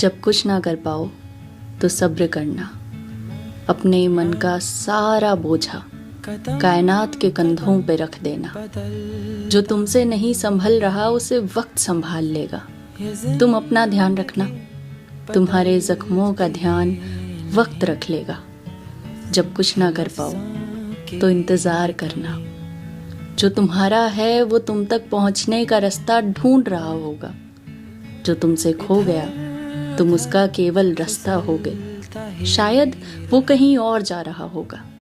जब कुछ ना कर पाओ तो सब्र करना। अपने मन का सारा बोझा कायनात के कंधों पे रख देना। जो तुमसे नहीं संभल रहा उसे वक्त संभाल लेगा। तुम अपना ध्यान रखना, तुम्हारे जख्मों का ध्यान वक्त रख लेगा। जब कुछ ना कर पाओ तो इंतज़ार करना। जो तुम्हारा है वो तुम तक पहुंचने का रास्ता ढूंढ रहा होगा। जो तुमसे खो गया तुम उसका केवल रास्ता होगे। शायद वो कहीं और जा रहा होगा।